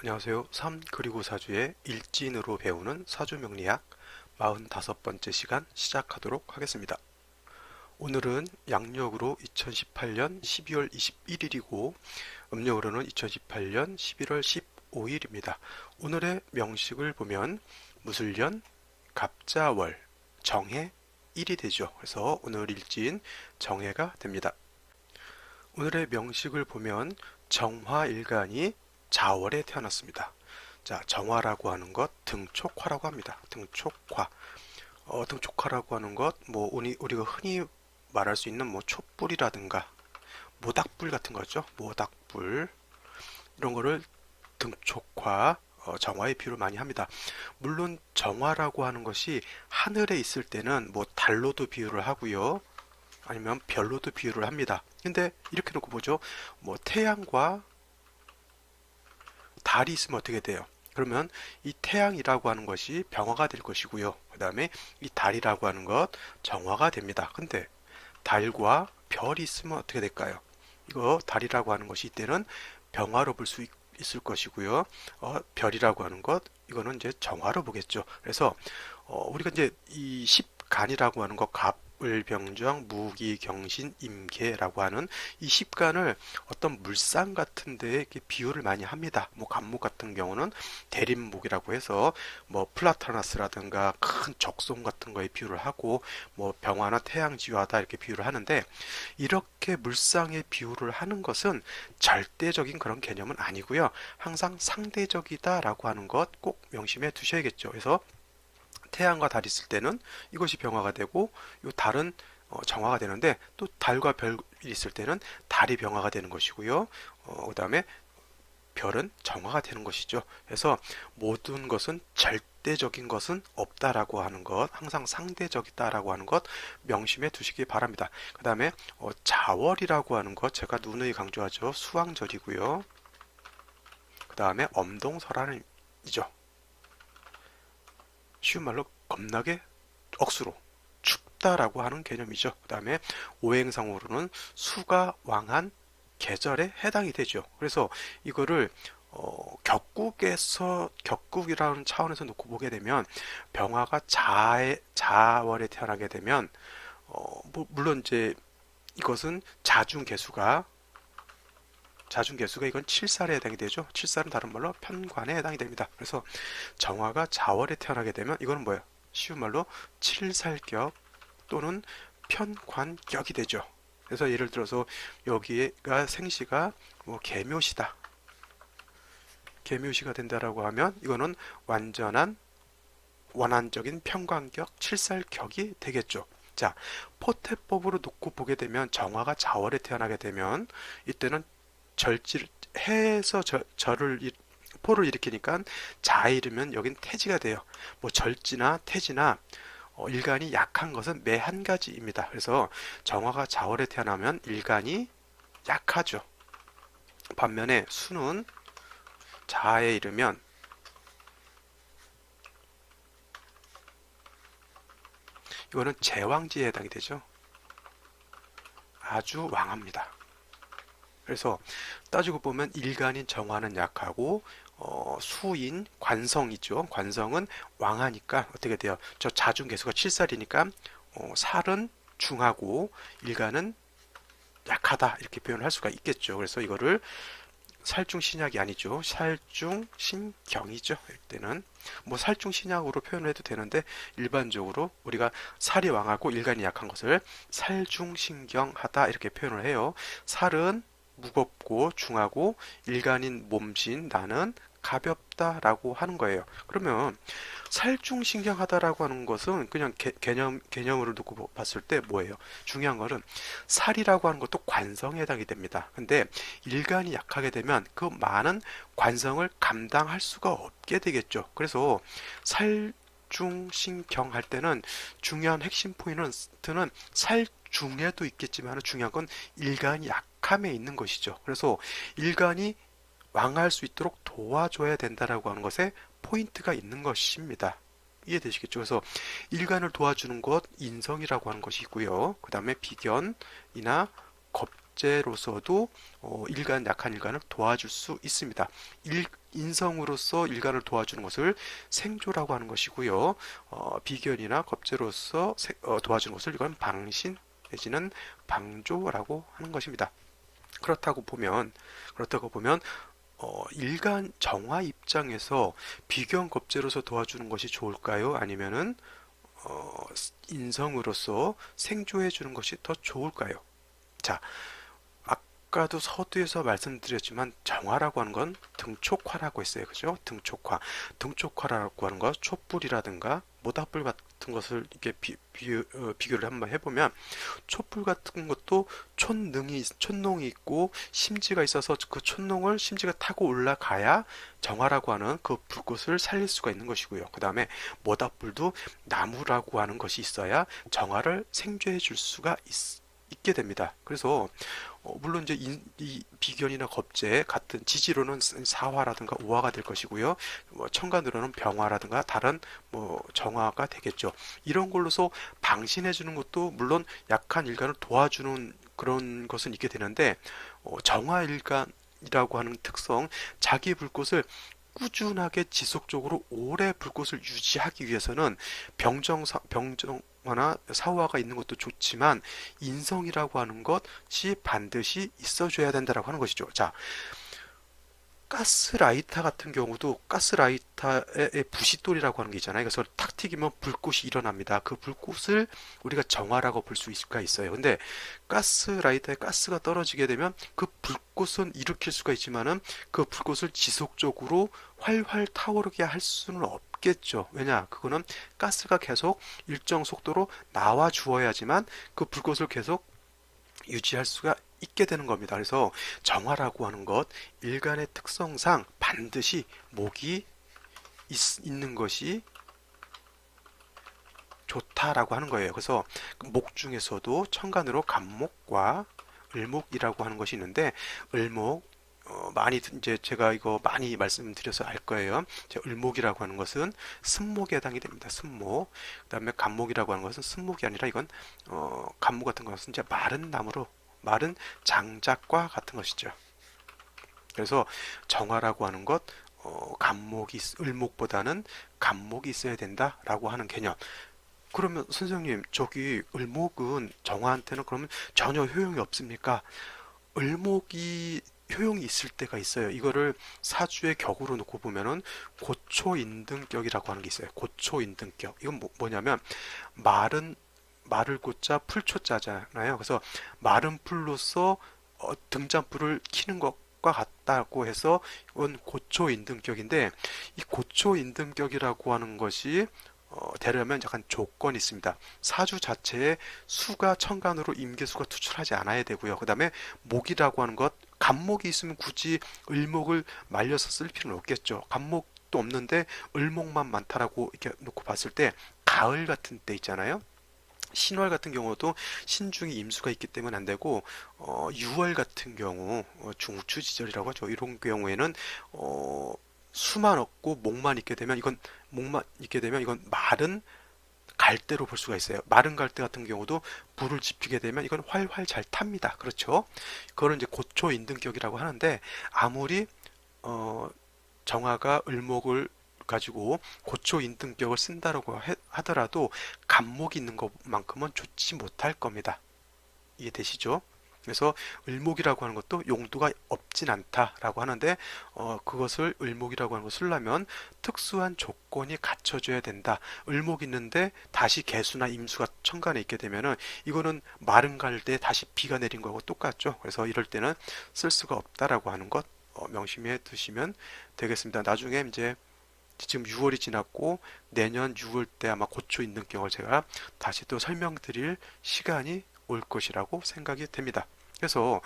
안녕하세요. 3 그리고 4주의 일진으로 배우는 사주명리학 45번째 시간 시작하도록 하겠습니다. 오늘은 양력으로 2018년 12월 21일이고 음력으로는 2018년 11월 15일입니다. 오늘의 명식을 보면 무술년, 갑자월, 정해, 일이 되죠. 그래서 오늘 일진 정해가 됩니다. 오늘의 명식을 보면 정화일간이 자월에 태어났습니다. 자, 정화라고 하는 것 등촉화라고 합니다. 등촉화. 등촉화라고 하는 것, 우리가 흔히 말할 수 있는 촛불이라든가 모닥불 같은 거죠. 모닥불 이런 거를 등촉화, 정화의 비유를 많이 합니다. 물론 정화라고 하는 것이 하늘에 있을 때는 달로도 비유를 하고요. 아니면 별로도 비유를 합니다. 근데 이렇게 놓고 보죠. 태양과 달이 있으면 어떻게 돼요? 그러면 이 태양이라고 하는 것이 병화가 될 것이고요. 그 다음에 이 달이라고 하는 것 정화가 됩니다. 근데 달과 별이 있으면 어떻게 될까요? 이거 달이라고 하는 것이 이때는 병화로 볼 수 있을 것이고요. 별이라고 하는 것 이거는 이제 정화로 보겠죠. 그래서 우리가 이제 이 십간이라고 하는 것 갑을병정 무기경신 임계라고 하는 이 십간을 어떤 물상 같은 데에 이렇게 비유를 많이 합니다. 갑목 같은 경우는 대림목이라고 해서 플라타나스라든가 큰 적송 같은 거에 비유를 하고 병화나 태양지화다 이렇게 비유를 하는데 이렇게 물상에 비유를 하는 것은 절대적인 그런 개념은 아니고요. 항상 상대적이다라고 하는 것 꼭 명심해 두셔야겠죠. 그래서 태양과 달이 있을 때는 이것이 병화가 되고 요 달은 정화가 되는데 또 달과 별이 있을 때는 달이 병화가 되는 것이고요. 그 다음에 별은 정화가 되는 것이죠. 그래서 모든 것은 절대적인 것은 없다라고 하는 것, 항상 상대적이다라고 하는 것 명심해 두시기 바랍니다. 그 다음에 자월이라고 하는 것 제가 누누이 강조하죠. 수왕절이고요. 그 다음에 엄동설한이죠. 쉬운 말로 겁나게 억수로 춥다라고 하는 개념이죠. 그 다음에 오행상으로는 수가 왕한 계절에 해당이 되죠. 그래서 이거를 격국이라는 차원에서 놓고 보게 되면 병화가 자월에 태어나게 되면 물론 이제 이것은 자중개수가 이건 칠살에 해당이 되죠. 칠살은 다른 말로 편관에 해당이 됩니다. 그래서 정화가 자월에 태어나게 되면 이거는 뭐예요? 쉬운 말로 칠살격 또는 편관격이 되죠. 그래서 예를 들어서 여기가 생시가 계묘시다. 계묘시가 된다라고 하면 이거는 완전한 원한적인 편관격 칠살격이 되겠죠. 자, 포태법으로 놓고 보게 되면 정화가 자월에 태어나게 되면 이때는 해에서 포를 일으키니까 자에 이르면 여긴 태지가 돼요. 절지나 태지나 일간이 약한 것은 매 한 가지입니다. 그래서 정화가 자월에 태어나면 일간이 약하죠. 반면에 수는 자에 이르면 이거는 제왕지에 해당이 되죠. 아주 왕합니다. 그래서 따지고 보면 일간인 정화는 약하고 수인 관성이죠. 관성은 왕하니까 어떻게 돼요? 저 자중개수가 7살이니까 살은 중하고 일간은 약하다 이렇게 표현을 할 수가 있겠죠. 그래서 이거를 살중신약이 아니죠. 살중신경이죠. 이때는 살중신약으로 표현을 해도 되는데 일반적으로 우리가 살이 왕하고 일간이 약한 것을 살중신경하다 이렇게 표현을 해요. 살은 무겁고 중하고 일간인 몸신 나는 가볍다라고 하는 거예요. 그러면 살중신경하다라고 하는 것은 그냥 개념으로 놓고 봤을 때 뭐예요? 중요한 거는 살이라고 하는 것도 관성에 해당이 됩니다. 근데 일간이 약하게 되면 그 많은 관성을 감당할 수가 없게 되겠죠. 그래서 살중신경 할 때는 중요한 핵심 포인트는 살중에도 있겠지만 중요한 건 일간이 약함에 있는 것이죠. 그래서 일간이 왕할 수 있도록 도와줘야 된다라고 하는 것에 포인트가 있는 것입니다. 이해되시겠죠? 그래서 일간을 도와주는 것 인성이라고 하는 것이 있고요. 그 다음에 비견이나 겁재로서도 일간, 약한 일간을 도와줄 수 있습니다. 인성으로서 일간을 도와주는 것을 생조라고 하는 것이고요. 비견이나 겁재로서 도와주는 것을 이건 방신 내지는 방조라고 하는 것입니다. 그렇다고 보면 일간 정화 입장에서 비견 겁재로서 도와주는 것이 좋을까요? 아니면은 인성으로서 생조해 주는 것이 더 좋을까요? 자, 아까도 서두에서 말씀드렸지만 정화라고 하는 건 등촉화라고 했어요. 그죠? 등촉화라고 하는 것, 촛불이라든가 모닥불 같은 것을 이렇게 비교를 한번 해보면 촛불 같은 것도 촛농이 있고 심지가 있어서 그 심지가 타고 올라가야 정화라고 하는 그 불꽃을 살릴 수가 있는 것이고요. 그 다음에 모닥불도 나무라고 하는 것이 있어야 정화를 생조해 줄 수가 있게 됩니다. 그래서 물론 이제 이 비견이나 겁재 같은 지지로는 사화라든가 오화가 될 것이고요. 천간으로는 병화라든가 다른 정화가 되겠죠. 이런 걸로서 방신해 주는 것도 물론 약한 일간을 도와주는 그런 것은 있게 되는데 정화일간이라고 하는 특성, 자기 불꽃을 꾸준하게 지속적으로 오래 불꽃을 유지하기 위해서는 병정화나 사화가 있는 것도 좋지만 인성이라고 하는 것이 반드시 있어줘야 된다라고 하는 것이죠. 자, 가스라이터 같은 경우도 가스라이터의 부싯돌이라고 하는 게 있잖아요. 그래서 탁 튀기면 불꽃이 일어납니다. 그 불꽃을 우리가 정화라고 볼 수가 있어요. 근데 가스라이터에 가스가 떨어지게 되면 그 불꽃은 일으킬 수가 있지만은 그 불꽃을 지속적으로 활활 타오르게 할 수는 없겠죠. 왜냐? 그거는 가스가 계속 일정 속도로 나와 주어야지만 그 불꽃을 계속 유지할 수가 있게 되는 겁니다. 그래서 정화라고 하는 것, 일간의 특성상 반드시 목이 있는 것이 좋다라고 하는 거예요. 그래서 목 중에서도 천간으로 간목과 을목이라고 하는 것이 있는데 을목 많이 이제 제가 이거 많이 말씀드려서 알 거예요. 을목이라고 하는 것은 승목에 해당이 됩니다. 승목. 그다음에 간목이라고 하는 것은 승목이 아니라 이건 간목 같은 것은 이제 마른 나무로 마른 장작과 같은 것이죠. 그래서 정화라고 하는 것 을목보다는 간목이 있어야 된다라고 하는 개념. 그러면 선생님 저기 을목은 정화한테는 그러면 전혀 효용이 없습니까? 을목이 효용이 있을 때가 있어요. 이거를 사주의 격으로 놓고 보면은 고초인등격이라고 하는 게 있어요. 고초인등격. 이건 뭐냐면 말을 고자 풀초자잖아요. 그래서 마른 풀로서 등잔불을 켜는 것과 같다고 해서 이건 고초인등격인데 이 고초인등격이라고 하는 것이 되려면 약간 조건이 있습니다. 사주 자체에 수가 천간으로 임계수가 투출하지 않아야 되고요. 그 다음에 목이라고 하는 것, 간목이 있으면 굳이 을목을 말려서 쓸 필요는 없겠죠. 간목도 없는데 을목만 많다라고 이렇게 놓고 봤을 때 가을 같은 때 있잖아요. 신월 같은 경우도 신중에 임수가 있기 때문에 안 되고 6월 같은 경우 중추지절이라고 하죠. 이런 경우에는 수만 없고 목만 있게 되면 이건 마른 갈대로 볼 수가 있어요. 마른 갈대 같은 경우도 불을 지피게 되면 이건 활활 잘 탑니다. 그렇죠? 그거는 이제 고초인등격이라고 하는데 아무리 정화가 을목을 가지고 고초인등격을 쓴다라고 하더라도 간목이 있는 것만큼은 좋지 못할 겁니다. 이해되시죠? 그래서 을목이라고 하는 것도 용도가 없진 않다라고 하는데 그것을 을목이라고 하는 것을 쓰려면 특수한 조건이 갖춰져야 된다. 을목 있는데 다시 개수나 임수가 천간에 있게 되면은 이거는 마른 갈대에 다시 비가 내린 거하고 똑같죠. 그래서 이럴 때는 쓸 수가 없다라고 하는 것 명심해 두시면 되겠습니다. 나중에 이제 지금 6월이 지났고 내년 6월 때 아마 고초 인등격을 제가 다시 또 설명드릴 시간이 올 것이라고 생각이 됩니다. 그래서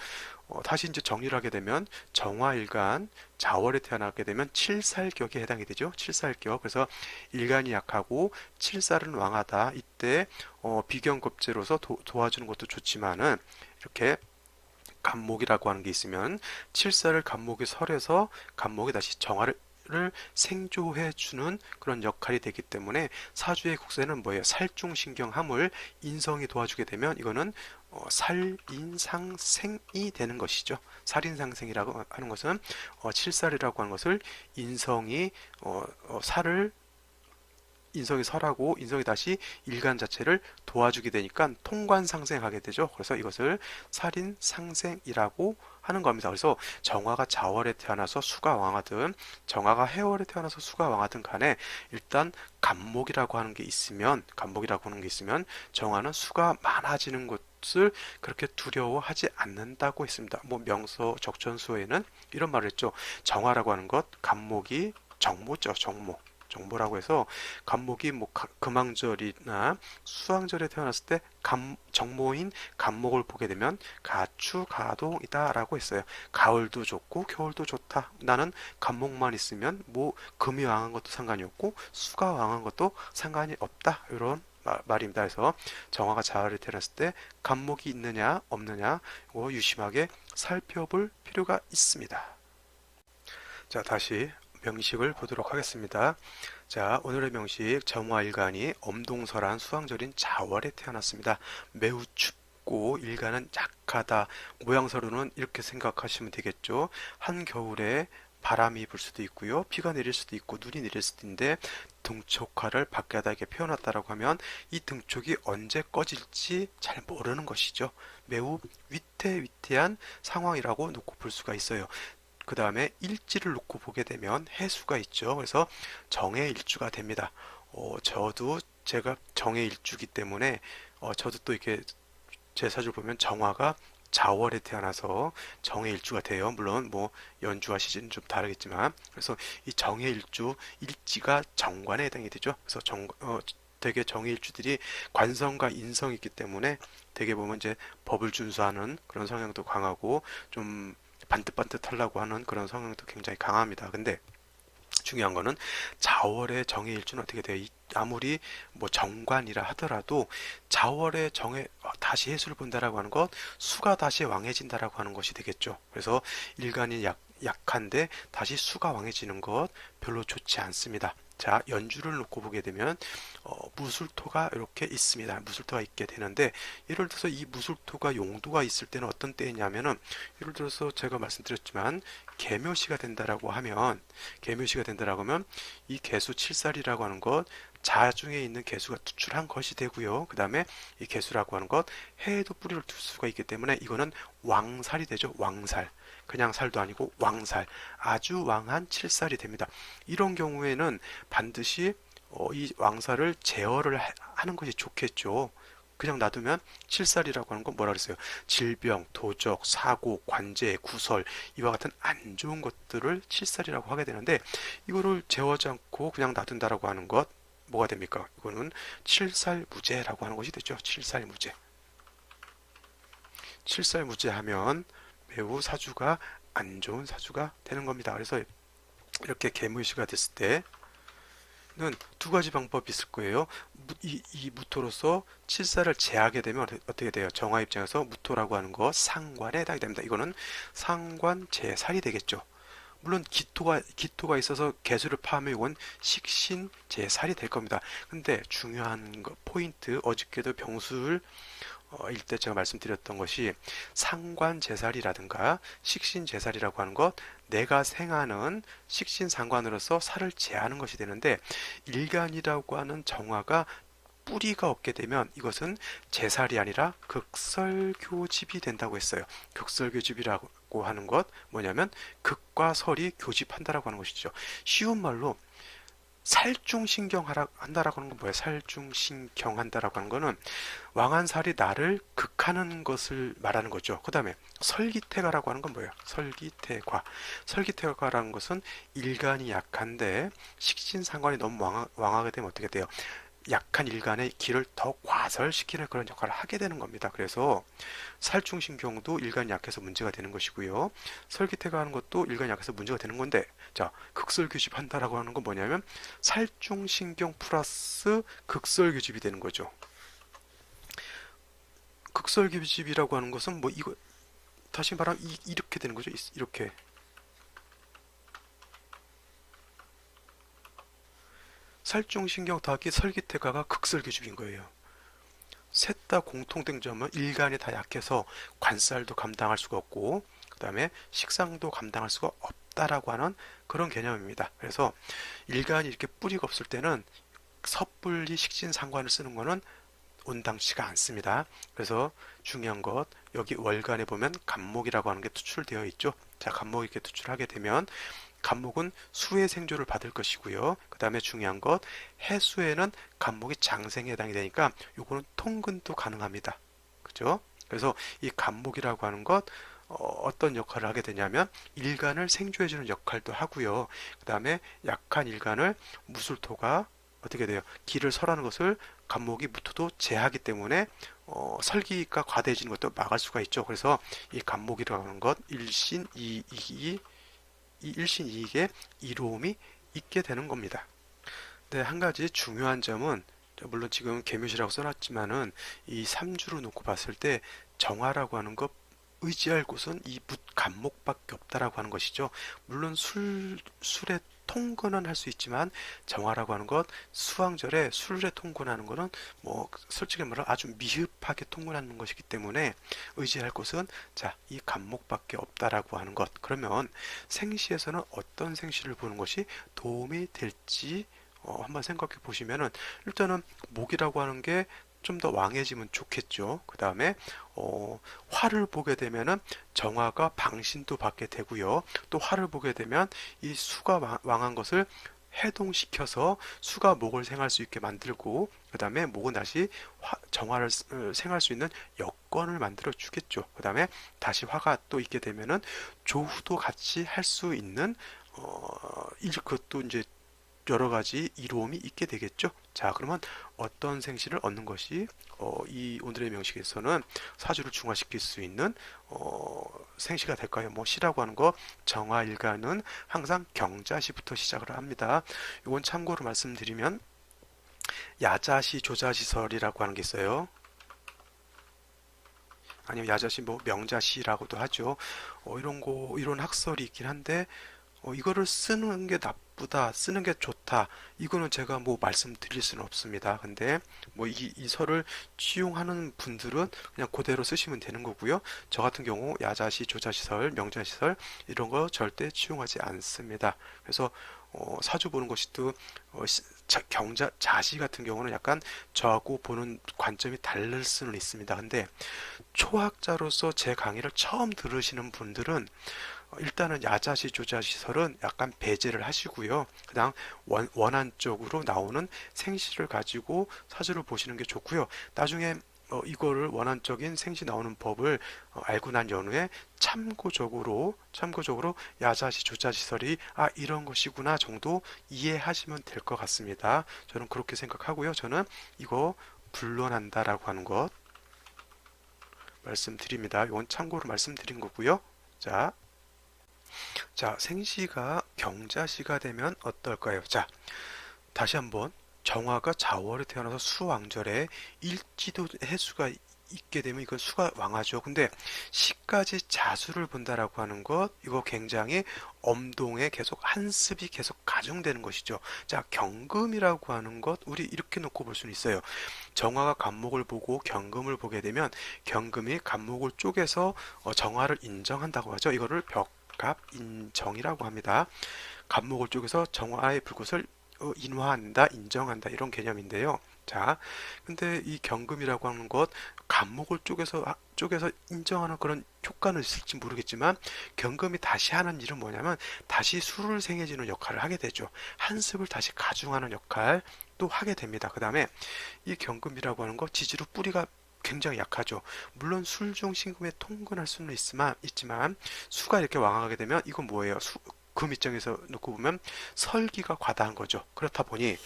다시 이제 정리를 하게 되면 정화일간 자월에 태어나게 되면 칠살격에 해당이 되죠. 칠살격. 그래서 일간이 약하고 칠살은 왕하다. 이때 비견겁재로서 도와주는 것도 좋지만은 이렇게 간목이라고 하는 게 있으면 칠살을 간목에 설해서 간목이 다시 정화를 생조해 주는 그런 역할이 되기 때문에 사주의 국세는 뭐예요? 살중신경함을 인성이 도와주게 되면 이거는 살인상생이 되는 것이죠. 살인상생이라고 하는 것은 칠살이라고 하는 것을 인성이 살을 인성이 설하고 인성이 다시 일간 자체를 도와주게 되니까 통관상생하게 되죠. 그래서 이것을 살인상생이라고 하는 겁니다. 그래서 정화가 자월에 태어나서 수가 왕하든 정화가 해월에 태어나서 수가 왕하든 간에 일단 간목이라고 하는 게 있으면 정화는 수가 많아지는 것을 그렇게 두려워하지 않는다고 했습니다. 뭐 명서 적천수에는 이런 말을 했죠. 정화라고 하는 것, 간목이 정모죠, 정모. 정보라고 해서 간목이 뭐 금왕절이나 수왕절에 태어났을 때 정모인 간목을 보게 되면 가추가동이다라고 했어요. 가을도 좋고 겨울도 좋다. 나는 간목만 있으면 뭐 금이 왕한 것도 상관이 없고 수가 왕한 것도 상관이 없다. 이런 말입니다. 그래서 정화가 자월에 태어났을 때 간목이 있느냐 없느냐 이거 유심하게 살펴볼 필요가 있습니다. 자, 다시 명식을 보도록 하겠습니다. 자, 오늘의 명식 정화일간이 엄동설한 수왕절인 자월에 태어났습니다. 매우 춥고 일간은 약하다. 모양새로는 이렇게 생각하시면 되겠죠. 한겨울에 바람이 불 수도 있고요. 비가 내릴 수도 있고 눈이 내릴 수도 있는데 등촉화를 밖에다게 표현했다라고 하면 이 등촉이 언제 꺼질지 잘 모르는 것이죠. 매우 위태위태한 상황이라고 놓고 볼 수가 있어요. 그 다음에 일지를 놓고 보게 되면 해수가 있죠. 그래서 정의 일주가 됩니다. 저도 제가 정의 일주기 때문에 저도 또 이렇게 제 사주를 보면 정화가 자월에 태어나서 정의 일주가 돼요. 물론 뭐 연주와 시즌은 좀 다르겠지만 그래서 이 정의 일주 일지가 정관에 해당이 되죠. 그래서 되게 정의 일주들이 관성과 인성이 있기 때문에 되게 보면 이제 법을 준수하는 그런 성향도 강하고 좀 반듯반듯하려고 하는 그런 성향도 굉장히 강합니다. 근데 중요한 거는 자월의 정의 일주는 어떻게 돼요? 아무리 뭐 정관이라 하더라도 자월의 정의 다시 해수를 본다라고 하는 것 수가 다시 왕해진다라고 하는 것이 되겠죠. 그래서 일간이 약한데 다시 수가 왕해지는 것 별로 좋지 않습니다. 자, 연주를 놓고 보게 되면 무술토가 이렇게 있습니다. 무술토가 있게 되는데 예를 들어서 이 무술토가 용도가 있을 때는 어떤 때냐면은 예를 들어서 제가 말씀드렸지만 계묘시가 된다라고 하면 이 개수 칠살이라고 하는 것 자중에 있는 개수가 투출한 것이 되고요. 그 다음에 이 개수라고 하는 것 해에도 뿌리를 둘 수가 있기 때문에 이거는 왕살이 되죠. 왕살. 그냥 살도 아니고 왕살. 아주 왕한 칠살이 됩니다. 이런 경우에는 반드시 이 왕살을 제어를 하는 것이 좋겠죠. 그냥 놔두면 칠살이라고 하는 건 뭐라 그랬어요? 질병, 도적, 사고, 관제, 구설 이와 같은 안 좋은 것들을 칠살이라고 하게 되는데 이거를 제어하지 않고 그냥 놔둔다라고 하는 것 뭐가 됩니까? 이거는 칠살무죄라고 하는 것이 되죠. 칠살무죄. 칠살무죄하면 매우 사주가 안 좋은 사주가 되는 겁니다. 그래서 이렇게 계무시가 됐을 때는 두 가지 방법이 있을 거예요. 이 무토로서 칠사를 제하게 되면 어떻게 돼요? 정화 입장에서 무토라고 하는 거 상관에 해당이 됩니다. 이거는 상관 제살이 되겠죠. 물론 기토가 있어서 개수를 파하면 이건 식신 제살이 될 겁니다. 근데 중요한 포인트 어저께도 병술 일때 제가 말씀드렸던 것이 상관제살이라든가 식신제살이라고 하는 것 내가 생하는 식신상관으로서 살을 제하는 것이 되는데 일간이라고 하는 정화가 뿌리가 없게 되면 이것은 제살이 아니라 극설교집이 된다고 했어요. 극설교집이라고 하는 것 뭐냐면 극과 설이 교집한다라고 하는 것이죠. 쉬운 말로 살중신경 한다라고 하는 건 뭐예요? 살중신경 한다라고 하는 거는 왕한살이 나를 극하는 것을 말하는 거죠. 그 다음에 설기태가라고 하는 건 뭐예요? 설기태과. 설기태과라는 것은 일간이 약한데 식신상관이 너무 왕하게 되면 어떻게 돼요? 약한 일간의 기를 더 과설시키는 그런 역할을 하게 되는 겁니다. 그래서 살충신경도 일간이 약해서 문제가 되는 것이고요. 설기태가 하는 것도 일간이 약해서 문제가 되는 건데 자, 극설교집한다라고 하는 건 뭐냐면 살충신경 플러스 극설교집이 되는 거죠. 극설교집이라고 하는 것은 뭐 이거 다시 말하면 이렇게 되는 거죠. 이렇게 살중신경 더하기 설기태가가 극설기죽인 거예요. 셋 다 공통된 점은 일간이 다 약해서 관살도 감당할 수가 없고 그 다음에 식상도 감당할 수가 없다라고 하는 그런 개념입니다. 그래서 일간이 이렇게 뿌리가 없을 때는 섣불리 식신상관을 쓰는 거는 온당치가 않습니다. 그래서 중요한 것 여기 월간에 보면 간목이라고 하는 게 투출되어 있죠. 자, 간목이 이렇게 투출하게 되면 간목은 수의 생조를 받을 것이고요. 그 다음에 중요한 것 해수에는 간목이 장생에 해당이 되니까 요거는 통근도 가능합니다. 그죠? 그래서 이 간목이라고 하는 것 어떤 역할을 하게 되냐면 일간을 생조해주는 역할도 하고요. 그 다음에 약한 일간을 무술토가 어떻게 돼요? 길을 설하는 것을 간목이 무토도 제하기 때문에 설기가 과대해지는 것도 막을 수가 있죠. 그래서 이 간목이라고 하는 것 일신이익이 이 일신이익에 이로움이 있게 되는 겁니다. 네, 한 가지 중요한 점은 물론 지금 계묘시라고 써놨지만은 이 삼주로 놓고 봤을 때 정화라고 하는 것 의지할 곳은 이 간목밖에 없다라고 하는 것이죠. 물론 술의 통근은 할 수 있지만 정화라고 하는 것 수왕절에 술에 통근하는 것은 뭐 솔직히 말해 아주 미흡하게 통근하는 것이기 때문에 의지할 곳은 자, 이 간목밖에 없다라고 하는 것. 그러면 생시에서는 어떤 생시를 보는 것이 도움이 될지 한번 생각해 보시면은 일단은 목이라고 하는 게 좀 더 왕해지면 좋겠죠. 그 다음에 화를 보게 되면은 정화가 방신도 받게 되고요. 또 화를 보게 되면 이 수가 왕한 것을 해동시켜서 수가 목을 생할 수 있게 만들고 그 다음에 목은 다시 정화를 생할 수 있는 여건을 만들어 주겠죠. 그 다음에 다시 화가 또 있게 되면은 조후도 같이 할 수 있는 그것도 이제 여러 가지 이로움이 있게 되겠죠. 자, 그러면 어떤 생시를 얻는 것이 이 오늘의 명식에서는 사주를 중화시킬 수 있는 생시가 될까요? 뭐 시라고 하는 거 정화일간은 항상 경자시부터 시작을 합니다. 이건 참고로 말씀드리면 야자시 조자시설이라고 하는 게 있어요. 아니면 야자시 뭐 명자시라고도 하죠. 이런 학설이 있긴 한데 이거를 쓰는 게 나쁘다, 쓰는 게 좋다. 이거는 제가 뭐 말씀드릴 수는 없습니다. 근데 뭐 이 설을 취용하는 분들은 그냥 그대로 쓰시면 되는 거고요. 저 같은 경우 야자시, 조자시설, 명자시설 이런 거 절대 취용하지 않습니다. 그래서 사주 보는 것이 또 자시 같은 경우는 약간 저하고 보는 관점이 다를 수는 있습니다. 근데 초학자로서 제 강의를 처음 들으시는 분들은 일단은 야자시 조자시설은 약간 배제를 하시고요. 그냥 원한적으로 나오는 생시를 가지고 사주를 보시는 게 좋고요. 나중에 이거를 원한적인 생시 나오는 법을 알고 난 연후에 참고적으로 야자시 조자시설이 이런 것이구나 정도 이해하시면 될 것 같습니다. 저는 그렇게 생각하고요. 저는 이거 불론한다라고 하는 것 말씀드립니다. 이건 참고로 말씀드린 거고요. 자, 생시가 경자시가 되면 어떨까요? 자, 다시 한번 정화가 자월에 태어나서 수왕절에 일지도 해수가 있게 되면 이건 수가 왕하죠. 근데 시까지 자수를 본다라고 하는 것 이거 굉장히 엄동에 계속 한습이 계속 가중되는 것이죠. 자, 경금이라고 하는 것 우리 이렇게 놓고 볼 수는 있어요. 정화가 간목을 보고 경금을 보게 되면 경금이 간목을 쪼개서 정화를 인정한다고 하죠. 이거를 벽갑인정이라고 합니다. 간목을 쪼개서 정화의 불꽃을 인화한다, 인정한다 이런 개념인데요. 자, 근데 이 경금이라고 하는 것 간목을 쪼개서 인정하는 그런 효과는 있을지 모르겠지만 경금이 다시 하는 일은 뭐냐면 다시 수를 생해지는 역할을 하게 되죠. 한습을 다시 가중하는 역할 또 하게 됩니다. 그 다음에 이 경금이라고 하는 것 지지로 뿌리가 굉장히 약하죠. 물론 술중 신금에 통근할 수는 있지만 수가 이렇게 왕하게 되면 이건 뭐예요? 금 입장에서 놓고 보면 설기가 과다한 거죠. 그렇다 보니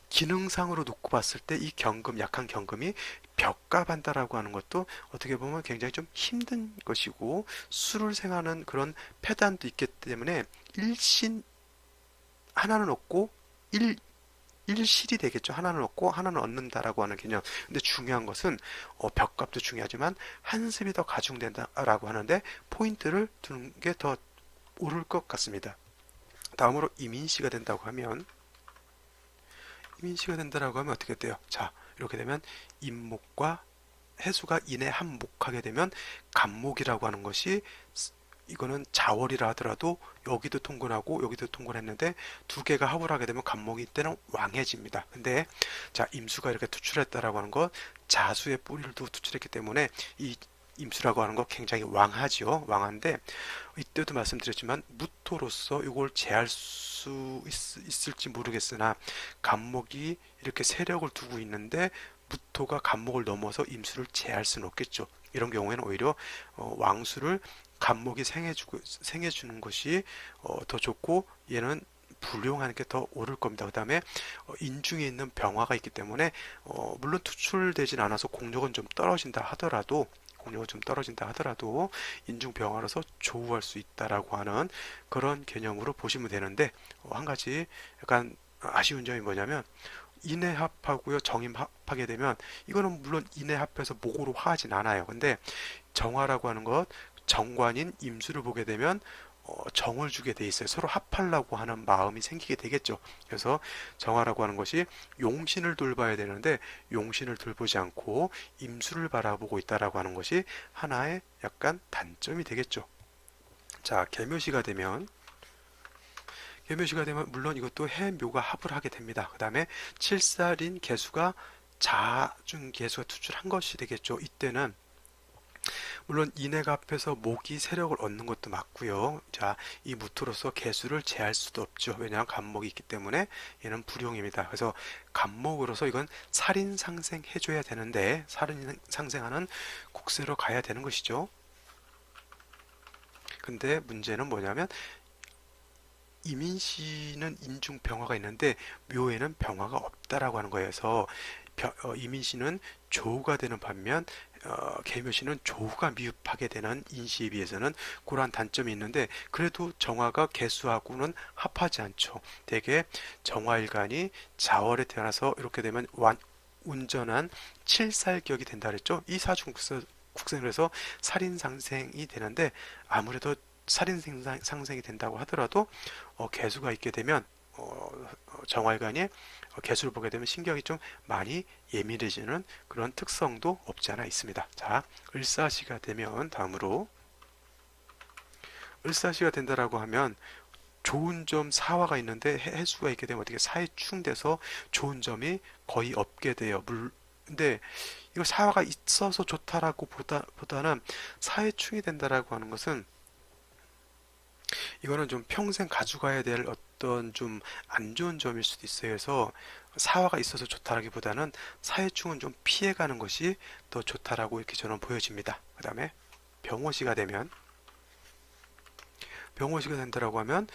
기능상으로 놓고 봤을 때 이 약한 경금이 벽갑한다라고 하는 것도 어떻게 보면 굉장히 좀 힘든 것이고 수를 생하는 그런 패단도 있기 때문에 일신 하나는 얻고 일실이 되겠죠. 하나는 얻고 하나는 얻는다라고 하는 개념. 근데 중요한 것은 벽값도 중요하지만 한습이 더 가중된다라고 하는데 포인트를 두는 게 더 옳을 것 같습니다. 다음으로 이민시가 된다고 하면 이민시가 된다라고 하면 어떻게 돼요? 자, 이렇게 되면 임목과 해수가 인에 한목하게 되면 간목이라고 하는 것이 이거는 자월이라 하더라도 여기도 통근하고 여기도 통근했는데 두 개가 합을 하게 되면 간목이 때는 왕해집니다. 근데 자, 임수가 이렇게 투출했다라고 하는 것, 자수의 뿌리를 두고 투출했기 때문에 이 임수라고 하는 거 굉장히 왕하지요. 왕한데 이때도 말씀드렸지만 무토로서 이걸 제할 수 있을지 모르겠으나 간목이 이렇게 세력을 두고 있는데 무토가 간목을 넘어서 임수를 제할 수는 없겠죠. 이런 경우에는 오히려 왕수를 간목이 생해주는 것이 더 좋고 얘는 불용하는 게 더 옳을 겁니다. 그 다음에 인중에 있는 병화가 있기 때문에 물론 투출되진 않아서 공력은 좀 떨어진다 하더라도 인중 병화로서 조우할 수 있다라고 하는 그런 개념으로 보시면 되는데 한 가지 약간 아쉬운 점이 뭐냐면 인해합하고요 정임합하게 되면 이거는 물론 인해합해서 목으로 화하진 않아요. 근데 정화라고 하는 것 정관인 임수를 보게 되면 정을 주게 돼 있어요. 서로 합하려고 하는 마음이 생기게 되겠죠. 그래서 정화라고 하는 것이 용신을 돌봐야 되는데 용신을 돌보지 않고 임수를 바라보고 있다라고 하는 것이 하나의 약간 단점이 되겠죠. 자, 개묘시가 되면 물론 이것도 해묘가 합을 하게 됩니다. 그 다음에 칠살인 개수가 자중 개수가 투출한 것이 되겠죠. 이때는 물론 인해가 합해서 목이 세력을 얻는 것도 맞고요. 자, 이 무토로서 개수를 제할 수도 없죠. 왜냐하면 간목이 있기 때문에 얘는 불용입니다. 그래서 간목으로서 이건 살인 상생 해줘야 되는데 살인 상생하는 국세로 가야 되는 것이죠. 근데 문제는 뭐냐면 이민시는 인중 병화가 있는데 묘에는 병화가 없다라고 하는 거여서 이민시는 조우가 되는 반면 계묘시는 조우가 미흡하게 되는 인시에 비해서는 그러한 단점이 있는데 그래도 정화가 개수하고는 합하지 않죠. 대개 정화일간이 자월에 태어나서 이렇게 되면 온전한 칠살격이 된다 그랬죠. 이 국생을 해서 살인상생이 되는데 아무래도 살인상생이 된다고 하더라도 개수가 있게 되면 정활관이 개수를 보게 되면 신경이 좀 많이 예민해지는 그런 특성도 없지 않아 있습니다. 자, 을사시가 되면 다음으로 을사시가 된다라고 하면 좋은 점 사화가 있는데 해수가 있게 되면 어떻게 사해충돼서 좋은 점이 거의 없게 돼요. 근데 이거 사화가 있어서 좋다라고 보다는 사해충이 된다라고 하는 것은 이거는 좀 평생 가져가야 될 어떤 좀 안 좋은 점일 수도 있어요. 그래서 사화가 있어서 좋다라기보다는 사회충은 좀 피해가는 것이 더 좋다라고 이렇게 저는 보여집니다. 그 다음에 병호시가 된다라고 하면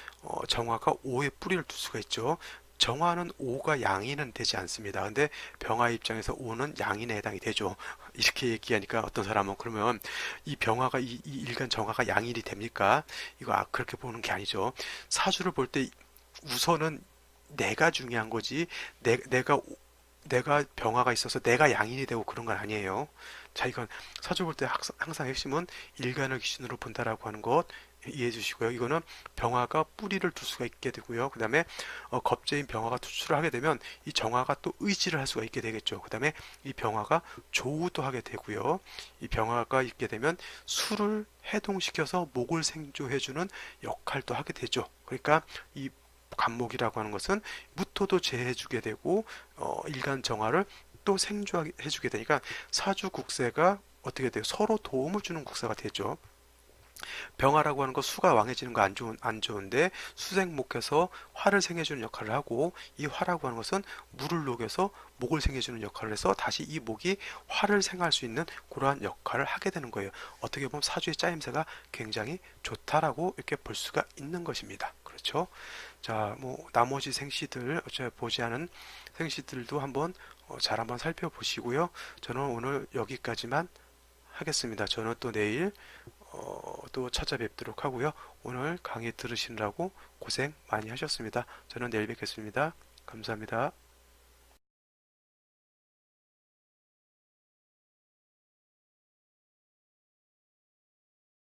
정화가 오의 뿌리를 둘 수가 있죠. 정화는 오가 양인은 되지 않습니다. 근데 병화 입장에서 오는 양인에 해당이 되죠. 이렇게 얘기하니까 어떤 사람은 그러면 이 병화가 이 일간 정화가 양인이 됩니까? 이거 그렇게 보는 게 아니죠. 사주를 볼 때 우선은 내가 중요한 거지. 내가 병화가 있어서 내가 양인이 되고 그런 건 아니에요. 자, 이건 사주 볼 때 항상 핵심은 일간을 기준으로 본다라고 하는 것 이해해 주시고요. 이거는 병화가 뿌리를 둘 수가 있게 되고요. 그 다음에 겁재인 병화가 투출을 하게 되면 이 정화가 또 의지를 할 수가 있게 되겠죠. 그 다음에 이 병화가 조우도 하게 되고요. 이 병화가 있게 되면 수를 해동시켜서 목을 생조해주는 역할도 하게 되죠. 그러니까 이 간목이라고 하는 것은 무토도 제해주게 되고 일간 정화를 또 생조해주게 되니까 사주 국세가 어떻게 돼요? 서로 도움을 주는 국세가 되죠. 병화라고 하는 거 수가 왕해지는 거 안 좋은데 수생목해서 화를 생해주는 역할을 하고 이 화라고 하는 것은 물을 녹여서 목을 생해주는 역할을 해서 다시 이 목이 화를 생할 수 있는 그러한 역할을 하게 되는 거예요. 어떻게 보면 사주의 짜임새가 굉장히 좋다라고 이렇게 볼 수가 있는 것입니다. 그렇죠? 자, 뭐 나머지 생시들 어차피 보지 않은 생시들도 한번 살펴보시고요. 저는 오늘 여기까지만 하겠습니다. 저는 또 내일 또 찾아뵙도록 하고요. 오늘 강의 들으시느라고 고생 많이 하셨습니다. 저는 내일 뵙겠습니다. 감사합니다.